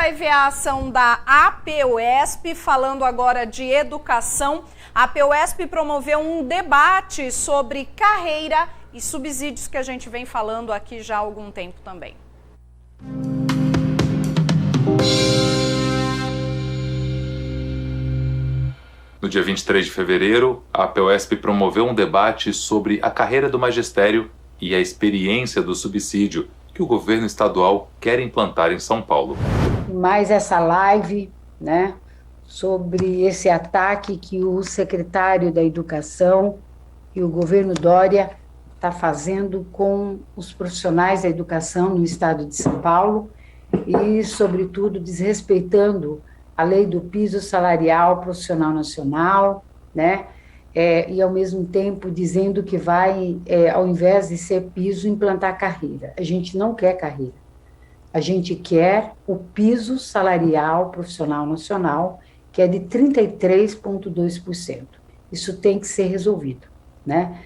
vai ver a ação da APUESP, falando agora de educação. A APUESP promoveu um debate sobre carreira e subsídios que a gente vem falando aqui já há algum tempo também. No dia 23 de fevereiro, a APUESP promoveu um debate sobre a carreira do magistério e a experiência do subsídio que o governo estadual quer implantar em São Paulo. Mais essa live, né, sobre esse ataque que o secretário da Educação e o governo Dória está fazendo com os profissionais da educação no estado de São Paulo e, sobretudo, desrespeitando a lei do piso salarial profissional nacional, né? E, ao mesmo tempo, dizendo que vai, ao invés de ser piso, implantar carreira. A gente não quer carreira. A gente quer o piso salarial profissional nacional, que é de 33,2%. Isso tem que ser resolvido, né?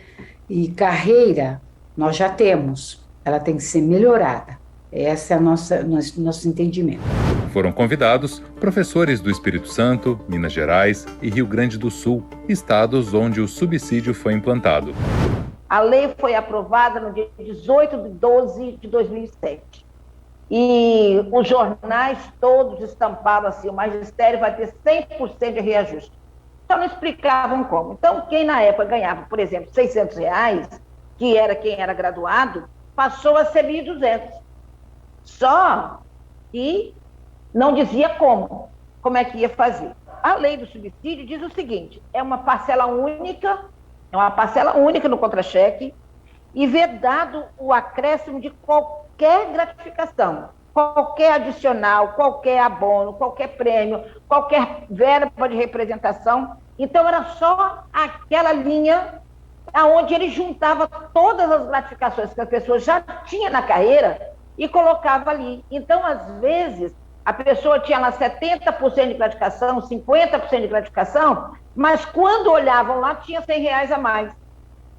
E carreira, nós já temos, ela tem que ser melhorada. Esse é o nosso entendimento. Foram convidados professores do Espírito Santo, Minas Gerais e Rio Grande do Sul, estados onde o subsídio foi implantado. A lei foi aprovada no dia 18 de 12 de 2007. E os jornais todos estampavam assim, o magistério vai ter 100% de reajuste. Só não explicavam como. Então, quem na época ganhava, por exemplo, R$600, que era quem era graduado, passou a ser 1.200. Só que não dizia como é que ia fazer. A lei do subsídio diz o seguinte, é uma parcela única no contra-cheque e vedado o acréscimo de qualquer gratificação, qualquer adicional, qualquer abono, qualquer prêmio, qualquer verba de representação. Então, era só aquela linha onde ele juntava todas as gratificações que a pessoa já tinha na carreira e colocava ali. Então, às vezes, a pessoa tinha lá 70% de gratificação, 50% de gratificação, mas quando olhavam lá, tinha R$100 a mais.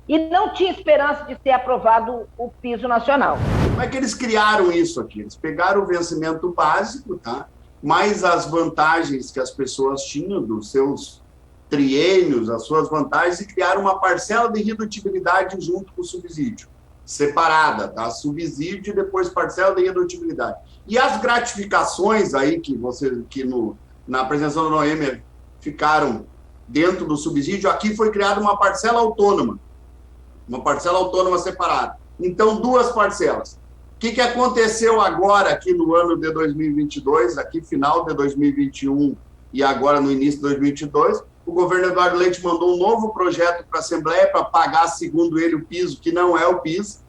E não tinha esperança de ser aprovado o piso nacional. Como é que eles criaram isso aqui? Eles pegaram o vencimento básico, tá? Mais as vantagens que as pessoas tinham dos seus triênios, as suas vantagens, e criaram uma parcela de redutibilidade junto com o subsídio. Separada, tá? Subsídio e depois parcela de redutibilidade. E as gratificações aí na apresentação da Noêmia ficaram dentro do subsídio, aqui foi criada uma parcela autônoma separada. Então, duas parcelas. O que aconteceu agora aqui no ano de 2022, aqui final de 2021 e agora no início de 2022, o governo Eduardo Leite mandou um novo projeto para a Assembleia para pagar, segundo ele, o piso, que não é o piso,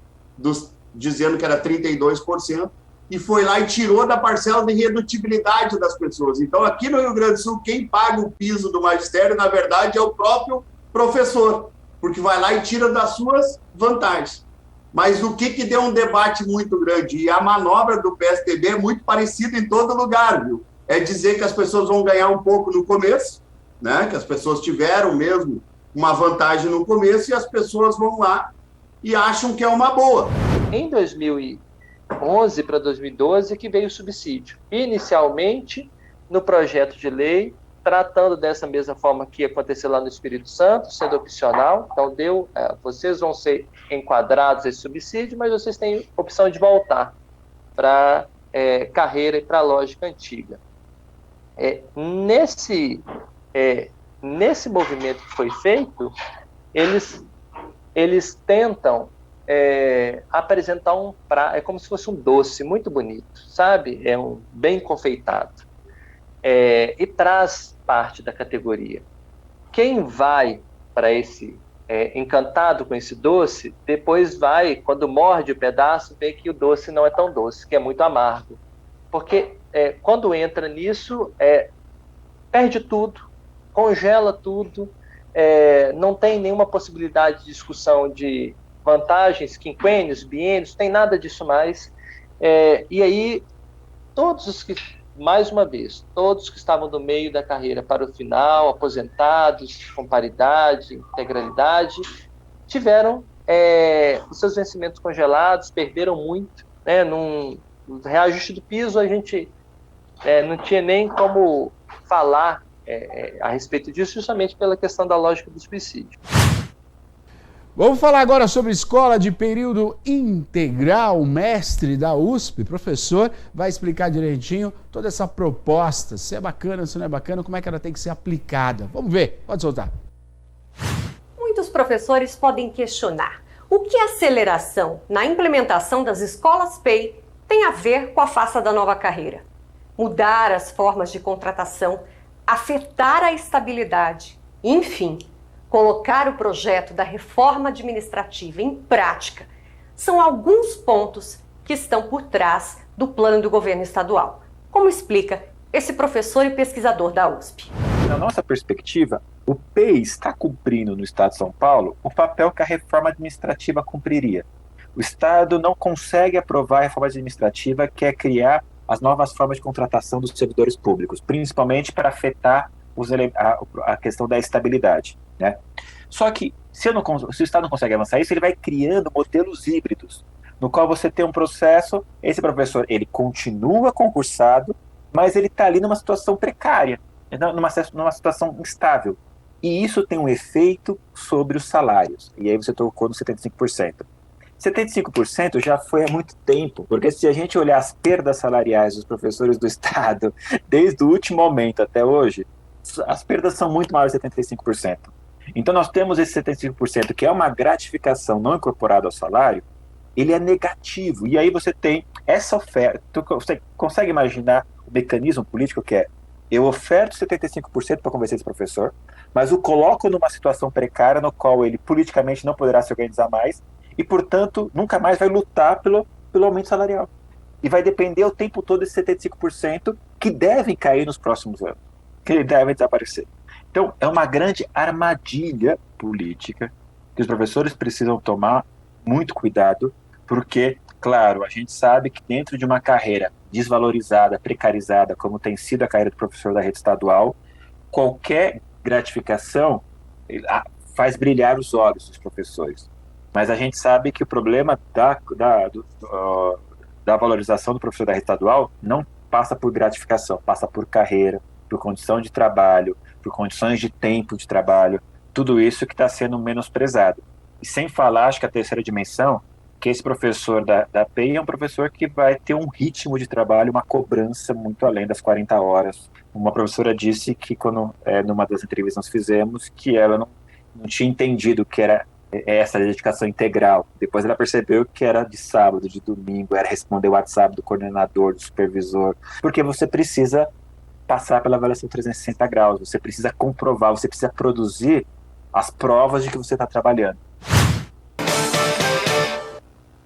dizendo que era 32%, e foi lá e tirou da parcela de redutibilidade das pessoas. Então, aqui no Rio Grande do Sul, quem paga o piso do magistério, na verdade, é o próprio professor, porque vai lá e tira das suas vantagens. Mas o que deu um debate muito grande? E a manobra do PSDB é muito parecida em todo lugar, viu? É dizer que as pessoas vão ganhar um pouco no começo, né? Que as pessoas tiveram mesmo uma vantagem no começo e as pessoas vão lá e acham que é uma boa. Em 2011 para 2012 que veio o subsídio. Inicialmente, no projeto de lei, tratando dessa mesma forma que aconteceu lá no Espírito Santo, sendo opcional. Então, vocês vão ser enquadrados esse subsídio, mas vocês têm opção de voltar para carreira e para a lógica antiga. Nesse movimento que foi feito, eles tentam apresentar um prato, é como se fosse um doce muito bonito, sabe? É bem confeitado. E traz parte da categoria. Quem vai para esse encantado com esse doce, depois vai, quando morde o pedaço, vê que o doce não é tão doce, que é muito amargo. Porque quando entra nisso, perde tudo, congela tudo, não tem nenhuma possibilidade de discussão de vantagens, quinquênios, biênios, tem nada disso mais. E aí, mais uma vez, todos que estavam no meio da carreira para o final, aposentados, com paridade, integralidade, tiveram os seus vencimentos congelados, perderam muito. No reajuste do piso, a gente não tinha nem como falar a respeito disso, justamente pela questão da lógica do suicídio. Vamos falar agora sobre escola de período integral. O mestre da USP, professor, vai explicar direitinho toda essa proposta, se é bacana, se não é bacana, como é que ela tem que ser aplicada. Vamos ver, pode soltar. Muitos professores podem questionar o que a aceleração na implementação das escolas PEI tem a ver com a face da nova carreira. Mudar as formas de contratação, afetar a estabilidade, enfim, colocar o projeto da reforma administrativa em prática são alguns pontos que estão por trás do plano do governo estadual, como explica esse professor e pesquisador da USP. Na nossa perspectiva, o PEI está cumprindo no Estado de São Paulo o papel que a reforma administrativa cumpriria. O Estado não consegue aprovar a reforma administrativa, que é criar as novas formas de contratação dos servidores públicos, principalmente para afetar a questão da estabilidade, né? Só que, se o Estado não consegue avançar isso, ele vai criando modelos híbridos, no qual você tem um processo, esse professor, ele continua concursado, mas ele está ali numa situação precária, numa situação instável. E isso tem um efeito sobre os salários. E aí você tocou no 75%. 75% já foi há muito tempo, porque se a gente olhar as perdas salariais dos professores do Estado, desde o último aumento até hoje, as perdas são muito maiores de 75%. Então nós temos esse 75%, que é uma gratificação não incorporada ao salário, ele é negativo. E aí você tem essa oferta. Você consegue imaginar o mecanismo político que é: eu oferto 75% para convencer esse professor, mas o coloco numa situação precária no qual ele politicamente não poderá se organizar mais e, portanto, nunca mais vai lutar pelo aumento salarial. E vai depender o tempo todo desses 75% que devem cair nos próximos anos, que devem desaparecer. Então, é uma grande armadilha política que os professores precisam tomar muito cuidado, porque, claro, a gente sabe que dentro de uma carreira desvalorizada, precarizada, como tem sido a carreira do professor da rede estadual, qualquer gratificação faz brilhar os olhos dos professores. Mas a gente sabe que o problema da valorização do professor da rede estadual não passa por gratificação, passa por carreira, por condição de trabalho, por condições de tempo de trabalho, tudo isso que está sendo menosprezado. E sem falar, acho que a terceira dimensão, que esse professor da PEI é um professor que vai ter um ritmo de trabalho, uma cobrança muito além das 40 horas. Uma professora disse que, quando numa das entrevistas nós fizemos, que ela não tinha entendido que era essa dedicação integral. Depois ela percebeu que era de sábado, de domingo, era responder o WhatsApp do coordenador, do supervisor, porque você precisa passar pela avaliação 360 graus, você precisa comprovar, você precisa produzir as provas de que você está trabalhando.